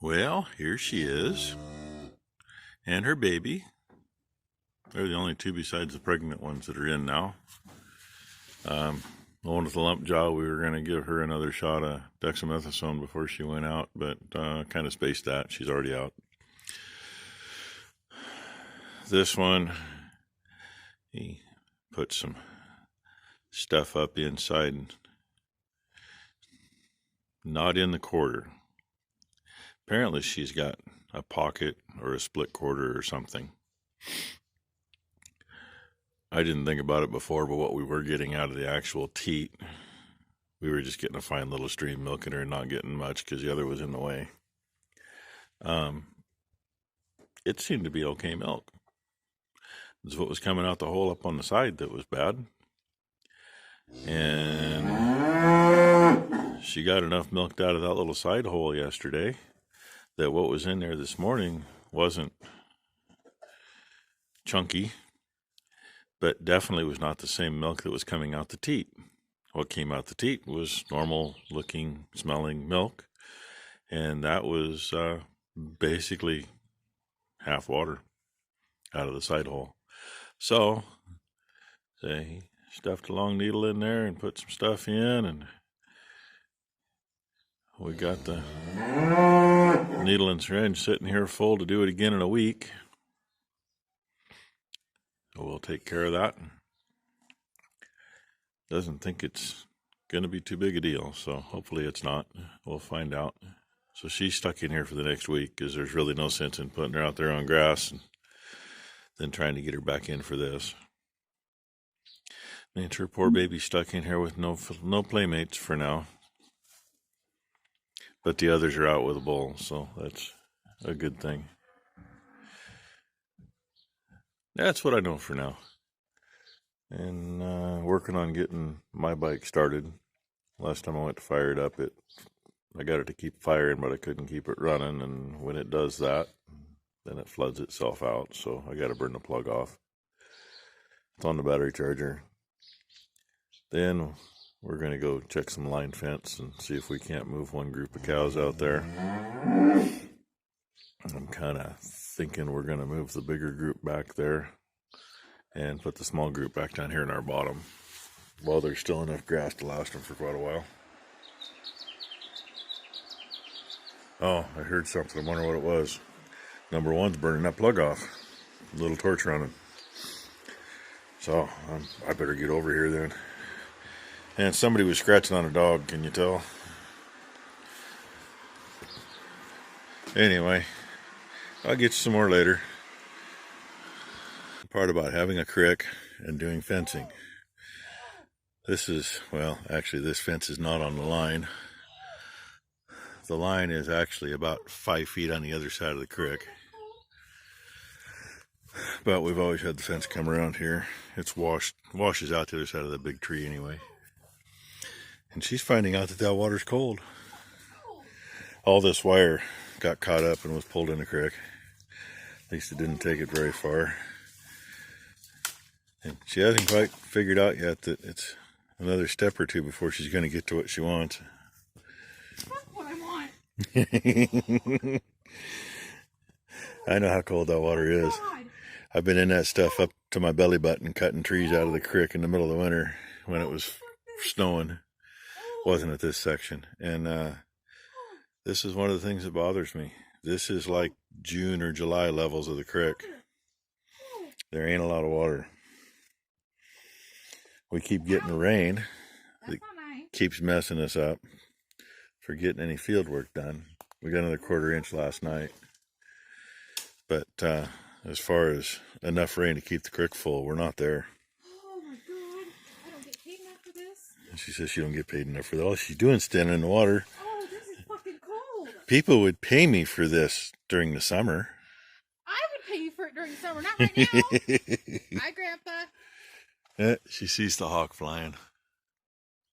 Well, here she is, and her baby. They're the only two besides the pregnant ones that are in now. The one with the lump jaw, we were going to give her another shot of dexamethasone before she went out, but kind of spaced that. She's already out. This one, he put some stuff up inside, not in the quarter. Apparently she's got a pocket or a split quarter or something. I didn't think about it before, but what we were getting out of the actual teat, we were just getting a fine little stream milking her and not getting much because the other was in the way. It seemed to be okay milk. This is what was coming out the hole up on the side that was bad. And she got enough milked out of that little side hole yesterday that what was in there this morning wasn't chunky, but definitely was not the same milk that was coming out the teat. What came out the teat was normal looking, smelling milk, and that was basically half water out of the side hole. So they stuffed a long needle in there and put some stuff in, and we got the needle and syringe sitting here full to do it again in a week. So we'll take care of that. Doesn't think it's going to be too big a deal, so hopefully it's not. We'll find out. So she's stuck in here for the next week because there's really no sense in putting her out there on grass and then trying to get her back in for this. Means her poor baby stuck in here with no playmates for now. But the others are out with a bowl, so that's a good thing. That's what I know for now. And working on getting my bike started. Last time I went to fire it up, I got it to keep firing, but I couldn't keep it running. And when it does that, then it floods itself out. So I got to burn the plug off. It's on the battery charger. Then we're going to go check some line fence and see if we can't move one group of cows out there. I'm kind of thinking we're going to move the bigger group back there and put the small group back down here in our bottom while there's still enough grass to last them for quite a while. Oh, I heard something. I wonder what it was. Number one's burning that plug off. A little torch running. So I better get over here then. And somebody was scratching on a dog, can you tell? Anyway, I'll get you some more later. The part about having a crick and doing fencing. This is, well, actually this fence is not on the line. The line is actually about 5 feet on the other side of the creek. But we've always had the fence come around here. It's washes out the other side of the big tree anyway. And she's finding out that water's cold. All this wire got caught up and was pulled in the creek. At least it didn't take it very far. And she hasn't quite figured out yet that it's another step or two before she's going to get to what she wants. That's what I want. I know how cold that water is. God. I've been in that stuff up to my belly button cutting trees out of the creek in the middle of the winter when it was snowing. Wasn't at this section. And this is one of the things that bothers me. This is like June or July levels of the creek. There ain't a lot of water. We keep getting rain that keeps messing us up for getting any field work done. We got another 1/4 inch last night. But as far as enough rain to keep the creek full, we're not there. Oh my God. I don't get paid enough for this. And she says she don't get paid enough for that. All she's doing is standing in the water. Oh, this is fucking cold. People would pay me for this during the summer. I would pay you for it during the summer, not right now. Hi, Grandpa. She sees the hawk flying.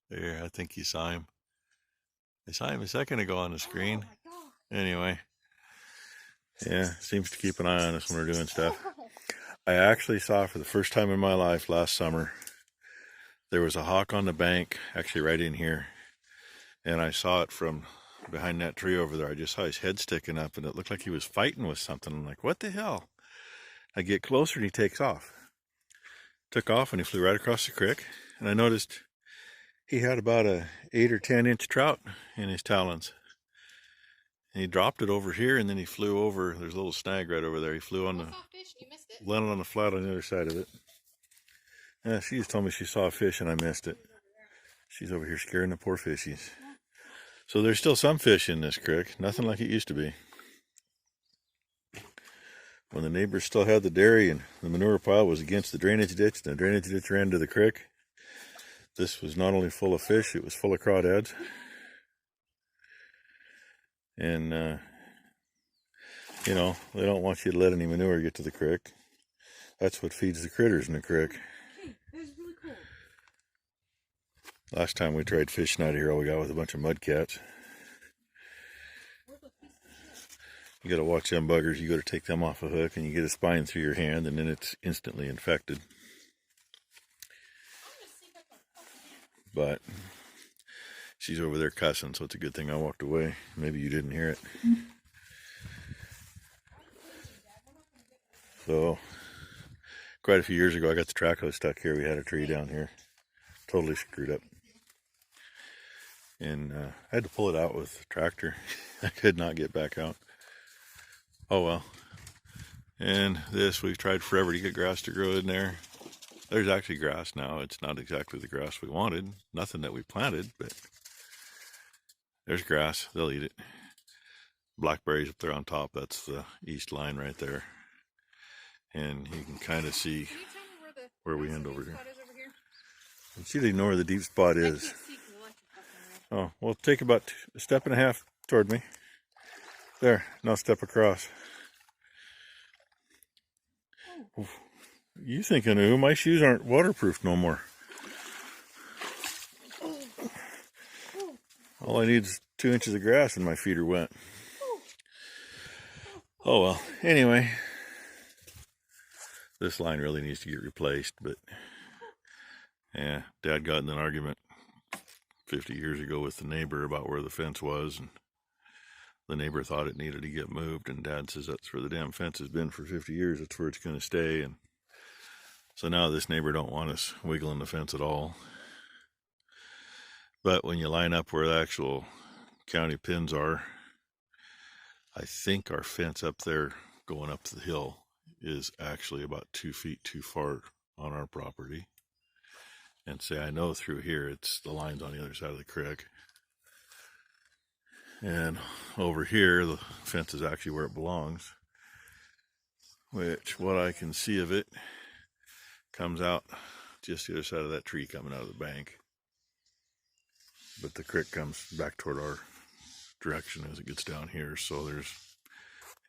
There, I think you saw him. I saw him a second ago on the screen. Oh my God. Anyway. Yeah, seems to keep an eye on us when we're doing stuff. I actually saw for the first time in my life last summer, there was a hawk on the bank, actually right in here. And I saw it from behind that tree over there. I just saw his head sticking up, and it looked like he was fighting with something. I'm like, what the hell? I get closer, and he takes off. Took off, and he flew right across the creek. And I noticed he had about a 8 or 10 inch trout in his talons. And he dropped it over here, and then he flew over. There's a little snag right over there. He flew on landed on the flat on the other side of it. Yeah, she just told me she saw a fish, and I missed it. She's over here scaring the poor fishies. So there's still some fish in this creek. Nothing like it used to be. When the neighbors still had the dairy and the manure pile was against the drainage ditch, and the drainage ditch ran to the creek, this was not only full of fish, it was full of crawdads. And, you know, they don't want you to let any manure get to the creek. That's what feeds the critters in the creek. Hey, that's really cool. Last time we tried fishing out of here, all we got was a bunch of mudcats. You gotta watch them buggers. You gotta take them off a hook, and you get a spine through your hand, and then it's instantly infected. But she's over there cussing, so it's a good thing I walked away. Maybe you didn't hear it. So, quite a few years ago, I got the track hose stuck here. We had a tree down here, totally screwed up. And I had to pull it out with the tractor. I could not get back out. Oh well. And this, we've tried forever to get grass to grow in there. There's actually grass now. It's not exactly the grass we wanted. Nothing that we planted, but there's grass. They'll eat it. Blackberries up there on top. That's the east line right there. And you can kind of see where we end over here. You see, they know where the deep spot is. Oh, well, take about a step and a half toward me. There, now step across. Oh. You thinking, ooh, my shoes aren't waterproof no more. All I need is 2 inches of grass and my feet are wet. Oh well, anyway. This line really needs to get replaced, but yeah, Dad got in an argument 50 years ago with the neighbor about where the fence was, and the neighbor thought it needed to get moved, and Dad says that's where the damn fence has been for 50 years. That's where it's going to stay. And so now this neighbor don't want us wiggling the fence at all. But when you line up where the actual county pins are, I think our fence up there going up the hill is actually about 2 feet too far on our property. And say, I know through here, it's the line's on the other side of the creek. And over here, the fence is actually where it belongs. Which, what I can see of it, comes out just the other side of that tree coming out of the bank. But the creek comes back toward our direction as it gets down here. So there's,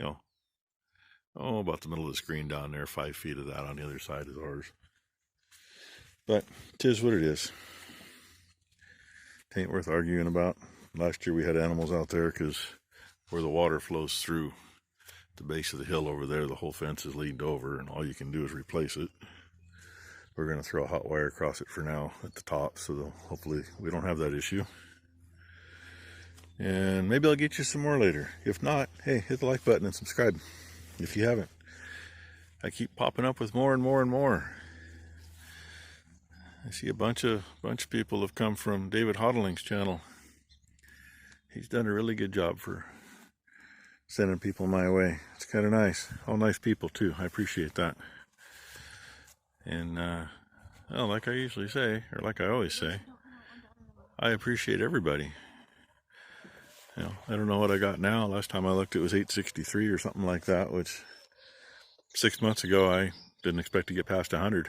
you know, about the middle of the screen down there, 5 feet of that on the other side is ours. But 'tis what it is. It ain't worth arguing about. Last year we had animals out there because where the water flows through the base of the hill over there, the whole fence is leaned over, and all you can do is replace it. We're going to throw a hot wire across it for now at the top, so hopefully we don't have that issue. And maybe I'll get you some more later. If not, hey, hit the like button and subscribe if you haven't. I keep popping up with more and more and more. I see a bunch of people have come from David Hodling's channel. He's done a really good job for sending people my way. It's kind of nice. All nice people too. I appreciate that. And well, like I usually say, or like I always say, I appreciate everybody. You know, I don't know what I got now. Last time I looked, it was 863 or something like that, which 6 months ago I didn't expect to get past 100.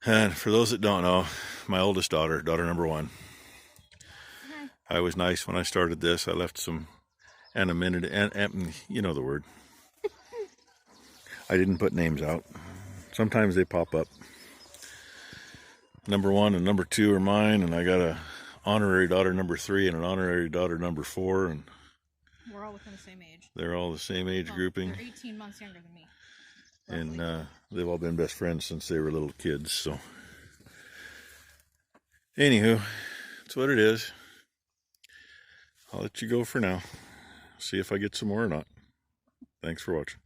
And for those that don't know, my oldest daughter, daughter number 1. I was nice when I started this. I left some anonymity, and you know the word. I didn't put names out. Sometimes they pop up. Number 1 and number 2 are mine, and I got a honorary daughter number 3 and an honorary daughter number 4, and we're all within the same age. They're all the same age grouping. They're 18 months younger than me. And they've all been best friends since they were little kids. So, anywho, that's what it is. I'll let you go for now. See if I get some more or not. Thanks for watching.